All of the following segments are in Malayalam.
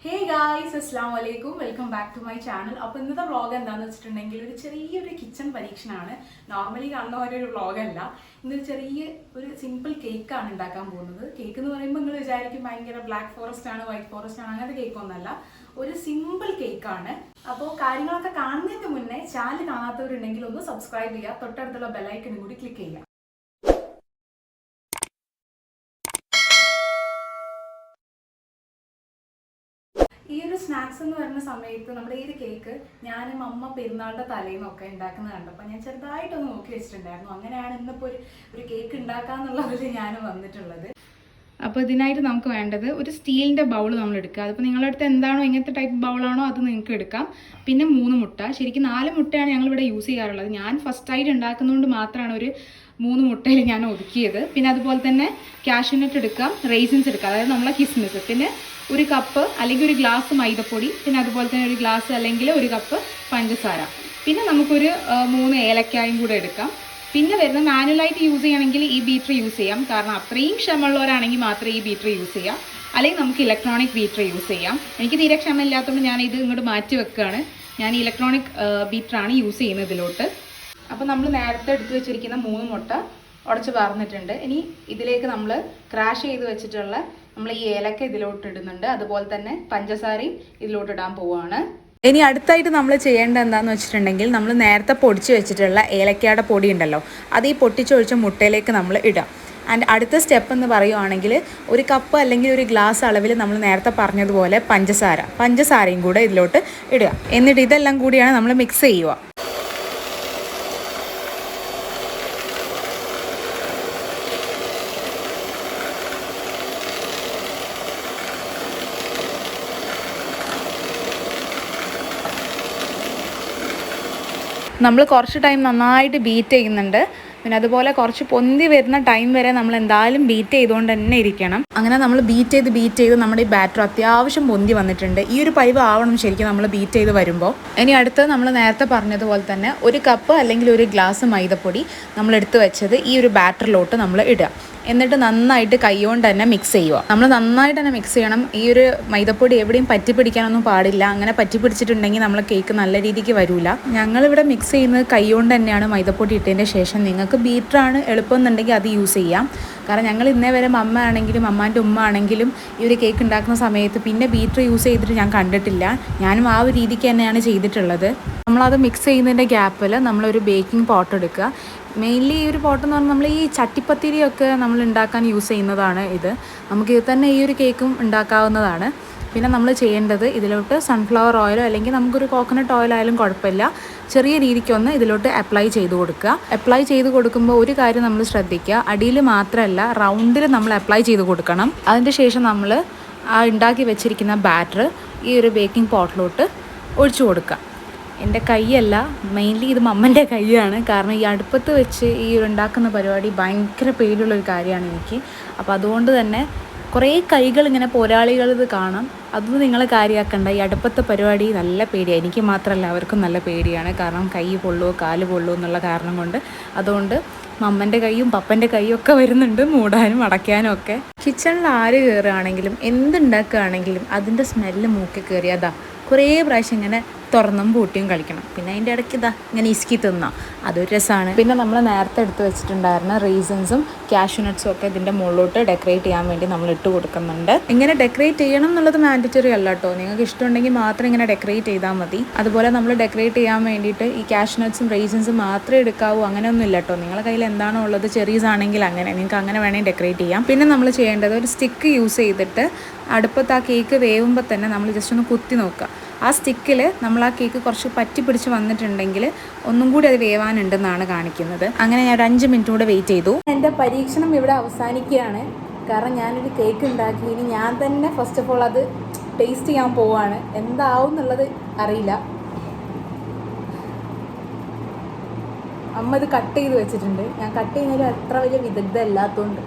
ഹേ ഗായ്സ്, അസ്സാം വലൈക്കും. Welcome back to my channel. അപ്പോൾ ഇന്നത്തെ വ്ളോഗ് എന്താണെന്ന് വെച്ചിട്ടുണ്ടെങ്കിൽ ഒരു ചെറിയൊരു കിച്ചൺ പരീക്ഷണമാണ്. നോർമലി കാണുന്ന പോലെ ഒരു വ്ളോഗല്ല. ഇന്നൊരു ചെറിയ ഒരു സിമ്പിൾ കേക്കാണ് ഉണ്ടാക്കാൻ പോകുന്നത്. കേക്ക് എന്ന് പറയുമ്പോൾ നിങ്ങൾ വിചാരിക്കും ഭയങ്കര ബ്ലാക്ക് ഫോറസ്റ്റ് ആണ്, വൈറ്റ് ഫോറസ്റ്റ് ആണ്, അങ്ങനത്തെ കേക്കൊന്നല്ല. ഒരു സിമ്പിൾ കേക്കാണ്. അപ്പോൾ കാര്യങ്ങളൊക്കെ കാണുന്നതിന് മുന്നേ ചാനൽ കാണാത്തവരുണ്ടെങ്കിൽ ഒന്ന് സബ്സ്ക്രൈബ് ചെയ്യുക, തൊട്ടടുത്തുള്ള ബെല്ലൈക്കനും കൂടി ക്ലിക്ക് ചെയ്യുക. ഈ ഒരു സ്നാക്സ് എന്ന് പറയുന്ന സമയത്ത് നമ്മുടെ ഈ ഒരു കേക്ക് ഞാനും അമ്മ പെരുന്നാളുടെ തലേന്നൊക്കെ ഉണ്ടാക്കുന്നത് കണ്ടപ്പോൾ ഞാൻ ചെറുതായിട്ടൊന്ന് നോക്കി വെച്ചിട്ടുണ്ടായിരുന്നു. അങ്ങനെയാണ് ഇന്നിപ്പോൾ ഒരു കേക്ക് ഉണ്ടാക്കാന്നുള്ളതിൽ ഞാൻ വന്നിട്ടുള്ളത്. അപ്പോൾ ഇതിനായിട്ട് നമുക്ക് വേണ്ടത് ഒരു സ്റ്റീലിൻ്റെ ബൗൾ നമ്മൾ എടുക്കുക. അതിപ്പോൾ നിങ്ങളുടെ അടുത്ത് എന്താണോ, ഇങ്ങനത്തെ ടൈപ്പ് ബൗളാണോ അത് നിങ്ങൾക്ക് എടുക്കാം. പിന്നെ 3 മുട്ട, ശരിക്കും 4 മുട്ടയാണ് ഞങ്ങളിവിടെ യൂസ് ചെയ്യാറുള്ളത്. ഞാൻ ഫസ്റ്റായിട്ട് ഉണ്ടാക്കുന്നതുകൊണ്ട് മാത്രമാണ് ഒരു 3 മുട്ടയിൽ ഞാൻ ഒതുക്കിയത്. പിന്നെ അതുപോലെ തന്നെ കാഷ്യൂനട്ട് എടുക്കാം, റേസിൻസ് എടുക്കാം, അതായത് നമ്മളെ കിസ്മിസ്. പിന്നെ ഒരു കപ്പ് അല്ലെങ്കിൽ ഒരു ഗ്ലാസ് മൈദപ്പൊടി, പിന്നെ അതുപോലെ തന്നെ ഒരു ഗ്ലാസ് അല്ലെങ്കിൽ ഒരു കപ്പ് പഞ്ചസാര, പിന്നെ നമുക്കൊരു 3 ഏലക്കായും കൂടെ എടുക്കാം. പിന്നെ വരുന്ന മാനുവലായിട്ട് യൂസ് ചെയ്യണമെങ്കിൽ ഈ ബീറ്റർ യൂസ് ചെയ്യാം, കാരണം അത്രയും ക്ഷമയുള്ളവരാണെങ്കിൽ മാത്രമേ ഈ ബീറ്റർ യൂസ് ചെയ്യാം. അല്ലെങ്കിൽ നമുക്ക് ഇലക്ട്രോണിക് ബീറ്റർ യൂസ് ചെയ്യാം. എനിക്ക് തീരെ ക്ഷമ ഇല്ലാത്തതുകൊണ്ട് ഞാൻ ഇത് ഇങ്ങോട്ട് മാറ്റി വെക്കുകയാണ്. ഞാൻ ഇലക്ട്രോണിക് ബീറ്ററാണ് യൂസ് ചെയ്യുന്നത് ഇതിലോട്ട്. അപ്പോൾ നമ്മൾ നേരത്തെ എടുത്ത് വെച്ചിരിക്കുന്ന 3 മുട്ട ഉടച്ച് പറഞ്ഞിട്ടുണ്ട്. ഇനി ഇതിലേക്ക് നമ്മൾ ക്രാഷ് ചെയ്ത് വെച്ചിട്ടുള്ള നമ്മൾ ഈ ഏലക്ക ഇതിലോട്ട് ഇടുന്നുണ്ട്. അതുപോലെ തന്നെ പഞ്ചസാരയും ഇതിലോട്ട് ഇടാൻ പോവുകയാണ്. ഇനി അടുത്തായിട്ട് നമ്മൾ ചെയ്യേണ്ടത് എന്താണെന്ന് വെച്ചിട്ടുണ്ടെങ്കിൽ, നമ്മൾ നേരത്തെ പൊടിച്ച് വെച്ചിട്ടുള്ള ഏലക്കയുടെ പൊടി ഉണ്ടല്ലോ, അത് ഈ പൊട്ടിച്ചൊഴിച്ച മുട്ടയിലേക്ക് നമ്മൾ ഇടാം. ആൻഡ് അടുത്ത സ്റ്റെപ്പ് എന്ന് പറയുവാണെങ്കിൽ, ഒരു കപ്പ് അല്ലെങ്കിൽ ഒരു ഗ്ലാസ് അളവിൽ നമ്മൾ നേരത്തെ പറഞ്ഞതുപോലെ പഞ്ചസാരയും കൂടെ ഇതിലോട്ട് ഇടുക. എന്നിട്ട് ഇതെല്ലാം കൂടിയാണ് നമ്മൾ മിക്സ് ചെയ്യുക. നമ്മൾ കുറച്ച് ടൈം നന്നായിട്ട് ബീറ്റ് ചെയ്യുന്നുണ്ട്. പിന്നെ അതുപോലെ കുറച്ച് പൊന്തി വരുന്ന ടൈം വരെ നമ്മൾ എന്തായാലും ബീറ്റ് ചെയ്തുകൊണ്ട് തന്നെ ഇരിക്കണം. അങ്ങനെ നമ്മൾ ബീറ്റ് ചെയ്ത് നമ്മുടെ ഈ ബാറ്റർ അത്യാവശ്യം പൊന്തി വന്നിട്ടുണ്ട്. ഈ ഒരു പരിവ് ആവണം ശരിക്കും നമ്മൾ ബീറ്റ് ചെയ്ത് വരുമ്പോൾ. ഇനി അടുത്ത് നമ്മൾ നേരത്തെ പറഞ്ഞതുപോലെ തന്നെ ഒരു കപ്പ് അല്ലെങ്കിൽ ഒരു ഗ്ലാസ് മൈദപ്പൊടി നമ്മൾ എടുത്ത് വെച്ചത് ഈ ഒരു ബാറ്ററിലോട്ട് നമ്മൾ ഇടുക. എന്നിട്ട് നന്നായിട്ട് കൈകൊണ്ട് തന്നെ മിക്സ് ചെയ്യുക. നമ്മൾ നന്നായിട്ട് തന്നെ മിക്സ് ചെയ്യണം. ഈ ഒരു മൈദപ്പൊടി എവിടെയും പറ്റി പിടിക്കാനൊന്നും പാടില്ല. അങ്ങനെ പറ്റി പിടിച്ചിട്ടുണ്ടെങ്കിൽ നമ്മൾ കേക്ക് നല്ല രീതിക്ക് വരില്ല. ഞങ്ങളിവിടെ മിക്സ് ചെയ്യുന്നത് കൈകൊണ്ട് തന്നെയാണ് മൈദപ്പൊടി ഇട്ടതിൻ്റെ ശേഷം. നിങ്ങൾക്ക് ബീറ്ററാണ് എളുപ്പം എന്നുണ്ടെങ്കിൽ അത് യൂസ് ചെയ്യാം. കാരണം ഞങ്ങൾ ഇന്നേ വരെ അമ്മ ആണെങ്കിലും അമ്മാൻ്റെ ഉമ്മ ആണെങ്കിലും ഈ ഒരു കേക്ക് ഉണ്ടാക്കുന്ന സമയത്ത് പിന്നെ ബീറ്റർ യൂസ് ചെയ്തിട്ട് ഞാൻ കണ്ടിട്ടില്ല. ഞാനും ആ ഒരു രീതിക്ക് തന്നെയാണ് ചെയ്തിട്ടുള്ളത്. നമ്മളത് മിക്സ് ചെയ്യുന്നതിൻ്റെ ഗ്യാപ്പിൽ നമ്മളൊരു ബേക്കിംഗ് പോട്ട് എടുക്കുക. മെയിൻലി ഈ ഒരു പോട്ട് എന്ന് പറഞ്ഞാൽ നമ്മൾ ഈ ചട്ടിപ്പത്തിരിയൊക്കെ നമ്മൾ ഉണ്ടാക്കാൻ യൂസ് ചെയ്യുന്നതാണ് ഇത്. നമുക്ക് ഇത് തന്നെ ഈ ഒരു കേക്കും ഉണ്ടാക്കാവുന്നതാണ്. പിന്നെ നമ്മൾ ചെയ്യേണ്ടത്, ഇതിലോട്ട് സൺഫ്ലവർ ഓയിലോ അല്ലെങ്കിൽ നമുക്കൊരു കോക്കനട്ട് ഓയിൽ ആയാലും കുഴപ്പമില്ല, ചെറിയ രീതിക്കൊന്ന് ഇതിലോട്ട് അപ്ലൈ ചെയ്ത് കൊടുക്കുക. അപ്ലൈ ചെയ്ത് കൊടുക്കുമ്പോൾ ഒരു കാര്യം നമ്മൾ ശ്രദ്ധിക്കുക, അടിയിൽ മാത്രമല്ല റൗണ്ടിൽ നമ്മൾ അപ്ലൈ ചെയ്ത് കൊടുക്കണം. അതിൻ്റെ ശേഷം നമ്മൾ ആ ഉണ്ടാക്കി വെച്ചിരിക്കുന്ന ബാറ്റർ ഈ ഒരു ബേക്കിംഗ് പോട്ടിലോട്ട് ഒഴിച്ചു കൊടുക്കുക. എൻ്റെ കൈയല്ല, മെയിൻലി ഇത് മമ്മൻ്റെ കൈയാണ്. കാരണം ഈ അടുപ്പത്ത് വെച്ച് ഈ ഒരു ഉണ്ടാക്കുന്ന പരിപാടി ഭയങ്കര പേടിയുള്ളൊരു കാര്യമാണ് എനിക്ക്. അപ്പോൾ അതുകൊണ്ട് തന്നെ കുറേ കൈകൾ ഇങ്ങനെ പോരാളികൾ ഇത് കാണാം. അതൊന്നും നിങ്ങൾ കാര്യമാക്കണ്ട. ഈ അടുപ്പത്തെ പരിപാടി നല്ല പേടിയാണ്. എനിക്ക് മാത്രമല്ല അവർക്കും നല്ല പേടിയാണ്. കാരണം കൈ പൊള്ളുമോ കാല് പൊള്ളുമോ എന്നുള്ള കാരണം കൊണ്ട്. അതുകൊണ്ട് മമ്മൻ്റെ കൈയും പപ്പൻ്റെ കൈയും ഒക്കെ വരുന്നുണ്ട് മൂടാനും അടയ്ക്കാനും ഒക്കെ. കിച്ചണിൽ ആര് കയറുകയാണെങ്കിലും എന്തുണ്ടാക്കുകയാണെങ്കിലും അതിൻ്റെ സ്മെല്ല് മൂക്കി കയറിയതാ കുറേ പ്രാവശ്യം ഇങ്ങനെ തുറന്നും പൂട്ടിയും കളിക്കണം. പിന്നെ അതിൻ്റെ ഇടയ്ക്ക് ഇങ്ങനെ ഇസ്കി തിന്നാം, അതൊരു രസമാണ്. പിന്നെ നമ്മൾ നേരത്തെ എടുത്ത് വെച്ചിട്ടുണ്ടായിരുന്ന റീസൺസും കാഷ്യൂനട്ട്സും ഒക്കെ ഇതിൻ്റെ മുകളിലോട്ട് ഡെക്കറേറ്റ് ചെയ്യാൻ വേണ്ടി നമ്മൾ ഇട്ട് കൊടുക്കുന്നുണ്ട്. ഇങ്ങനെ ഡെക്കറേറ്റ് ചെയ്യണം എന്നുള്ളത് മാൻഡറ്ററി അല്ല കേട്ടോ. നിങ്ങൾക്ക് ഇഷ്ടമുണ്ടെങ്കിൽ മാത്രം ഇങ്ങനെ ഡെക്കറേറ്റ് ചെയ്താൽ മതി. അതുപോലെ നമ്മൾ ഡെക്കറേറ്റ് ചെയ്യാൻ വേണ്ടിയിട്ട് ഈ കാഷ്യൂനട്ട്സും റീസൺസും മാത്രമേ എടുക്കാവൂ അങ്ങനെയൊന്നും ഇല്ല കേട്ടോ. നിങ്ങളുടെ കയ്യിൽ എന്താണോ ഉള്ളത്, ചെറീസ് ആണെങ്കിൽ അങ്ങനെ നിങ്ങൾക്ക് അങ്ങനെ വേണമെങ്കിൽ ഡെക്കറേറ്റ് ചെയ്യാം. പിന്നെ നമ്മൾ ചെയ്യേണ്ടത്, ഒരു സ്റ്റിക്ക് യൂസ് ചെയ്തിട്ട് അടുപ്പത്ത് ആ കേക്ക് വേവുമ്പോൾ തന്നെ നമ്മൾ ജസ്റ്റ് ഒന്ന് കുത്തി നോക്കുക. ആ സ്റ്റിക്കിൽ നമ്മൾ ആ കേക്ക് കുറച്ച് പറ്റി പിടിച്ച് വന്നിട്ടുണ്ടെങ്കിൽ ഒന്നും കൂടി അത് വേവാനുണ്ടെന്നാണ് കാണിക്കുന്നത്. അങ്ങനെ ഞാൻ ഒരു 5 മിനിറ്റ് കൂടെ വെയിറ്റ് ചെയ്തു. എൻ്റെ പരീക്ഷണം ഇവിടെ അവസാനിക്കുകയാണ്. കാരണം ഞാനൊരു കേക്ക് ഉണ്ടാക്കി. ഇനി ഞാൻ തന്നെ ഫസ്റ്റ് ഓഫ് ഓൾ അത് ടേസ്റ്റ് ചെയ്യാൻ പോവാണ്. എന്താവും എന്നുള്ളത് അറിയില്ല. അമ്മ ഇത് കട്ട് ചെയ്ത് വെച്ചിട്ടുണ്ട്. ഞാൻ കട്ട് ചെയ്യുന്നതിൽ അത്ര വലിയ വിദഗ്ധ അല്ലാത്തതുകൊണ്ട്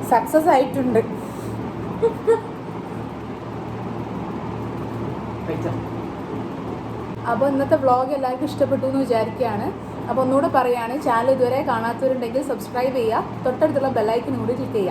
സക്സസ് ആയിട്ടുണ്ട്. അപ്പോൾ ഇന്നത്തെ വ്ളോഗ് എല്ലാവർക്കും ഇഷ്ടപ്പെട്ടു എന്ന് വിചാരിക്കുകയാണ്. അപ്പോൾ ഒന്നുകൂടെ പറയുകയാണ്, ചാനൽ ഇതുവരെ കാണാത്തവരുണ്ടെങ്കിൽ സബ്സ്ക്രൈബ് ചെയ്യുക, തൊട്ടടുത്തുള്ള ബെല്ലൈക്കൻ കൂടി ക്ലിക്ക് ചെയ്യുക.